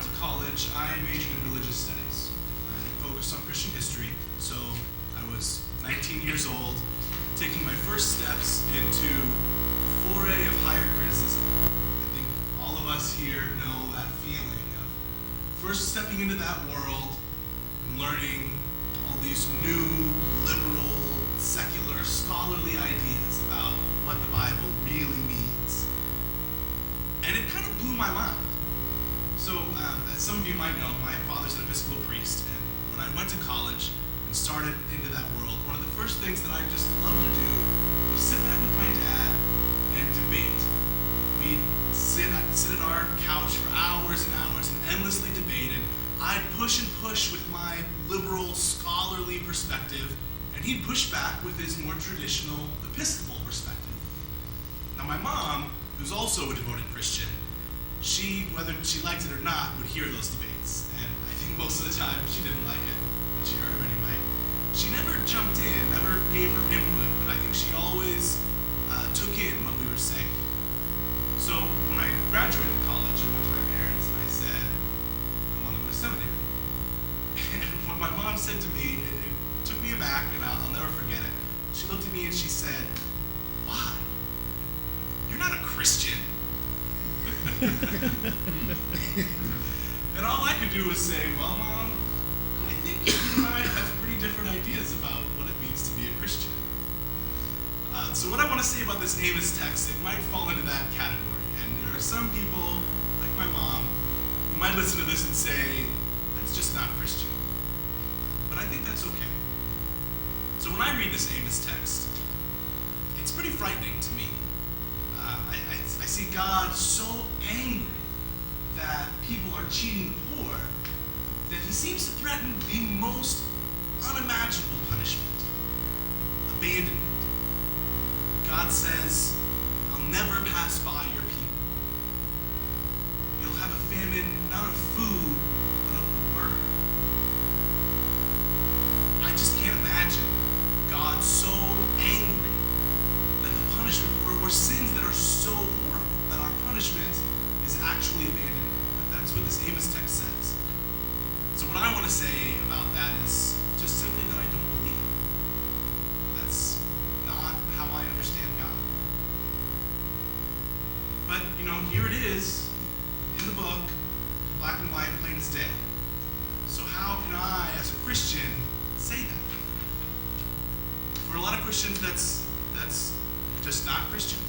went to college, I majored in religious studies. I focused on Christian history, so I was 19 years old, taking my first steps into a foray of higher criticism. I think all of us here know that feeling of first stepping into that world and learning all these new, liberal, secular, scholarly ideas about what the Bible really means. And it kind of blew my mind. So, as some of you might know, my father's an Episcopal priest, and when I went to college and started into that world, one of the first things that I just loved to do was sit back with my dad and debate. We'd sit at our couch for hours and hours and endlessly debate, and I'd push and push with my liberal, scholarly perspective, and he'd push back with his more traditional Episcopal perspective. Now, my mom, who's also a devoted Christian, she, whether she liked it or not, would hear those debates. And I think most of the time she didn't like it, but she heard them anyway. She never jumped in, never gave her input, but I think she always took in what we were saying. So when I graduated college, I went to my parents and I said, I want to go to seminary. And what my mom said to me, it took me aback, and I'll never forget it. She looked at me and she said, "Why? You're not a Christian." And all I could do was say, "Well, Mom, I think you and I have pretty different ideas about what it means to be a Christian." So what I want to say about this Amos text, it might fall into that category. And there are some people, like my mom, who might listen to this and say, "That's just not Christian." But I think that's okay. So when I read this Amos text, it's pretty frightening to me. I see God so angry that people are cheating the poor that he seems to threaten the most unimaginable punishment: abandonment. God says, "I'll never pass by your people. You'll have a famine not of food, but of the word." I just can't imagine God so angry that the punishment or sins that are so horrible that our punishment is actually abandonment. But that's what this Amos text says. So what I want to say about that is just simply that I don't believe it. That's not how I understand God. But, here it is in the book, black and white, plain as day. So how can I, as a Christian, say that? For a lot of Christians, that's just not Christian.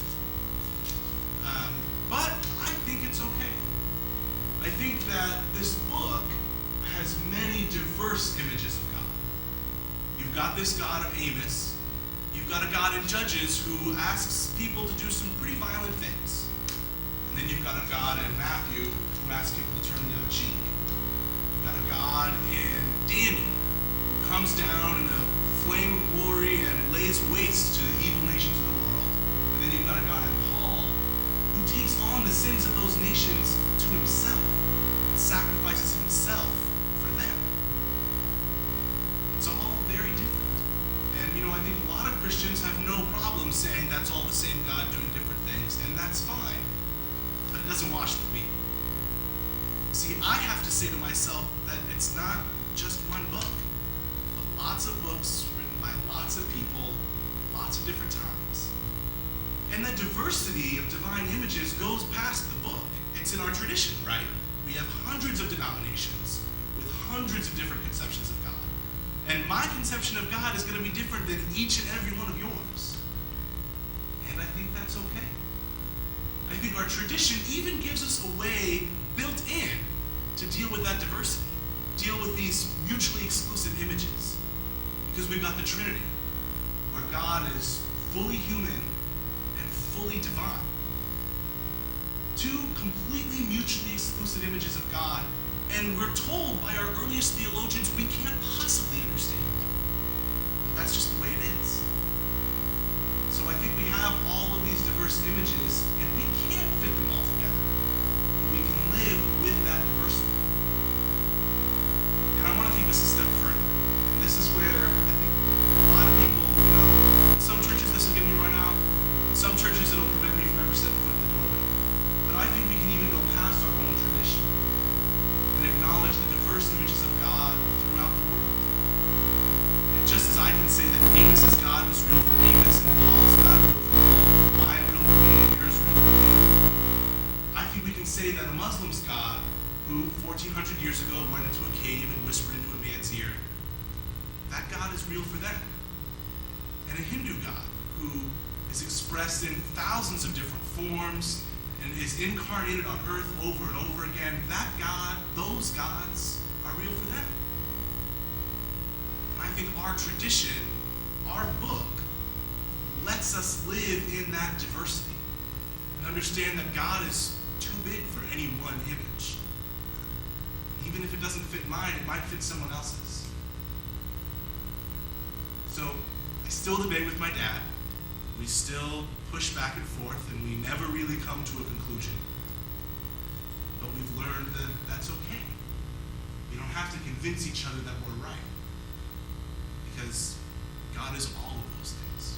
But I think it's okay. I think that this book has many diverse images of God. You've got this God of Amos. You've got a God in Judges who asks people to do some pretty violent things. And then you've got a God in Matthew who asks people to turn the other cheek. You've got a God in Daniel who comes down in a flame of glory and lays waste to the evil nations of the world. And then you've got a God in Paul who takes on the sins of those nations to himself and sacrifices himself for them. It's all very different. And I think a lot of Christians have no problem saying that's all the same God doing different things, and that's fine, but it doesn't wash with me. See, I have to say to myself that it's not just one book, but lots of books written by lots of people, lots of different times. And that diversity of divine images goes past the book. It's in our tradition, right? We have hundreds of denominations with hundreds of different conceptions of God. And my conception of God is going to be different than each and every one of yours. And I think that's okay. I think our tradition even gives us a way built in to deal with that diversity, deal with these mutually exclusive images. Because we've got the Trinity, where God is fully human and fully divine. Two completely mutually exclusive images of God, and we're told by our earliest theologians we can't possibly understand. But that's just the way it is. So I think we have all of these diverse images, and we can't fit them all together. But we can live with that diversity. And I want to take this a step further. And this is where I think a lot of people, in some churches this will get me run out. In some churches it'll prevent me from ever stepping foot in the doorway. But I think we can even go past our own tradition. God was real for Amos and Paul's God real for Paul, mine real for me and yours real for you, I think we can say that a Muslim's God, who 1,400 years ago went into a cave and whispered into a man's ear, that God is real for them. And a Hindu God, who is expressed in thousands of different forms and is incarnated on earth over and over again, that God, those gods, are real for them. And I think our tradition, our book, lets us live in that diversity and understand that God is too big for any one image. Even if it doesn't fit mine, it might fit someone else's. So I still debate with my dad. We still push back and forth, and we never really come to a conclusion. But we've learned that that's okay. We don't have to convince each other that we're right, because God is all of those things.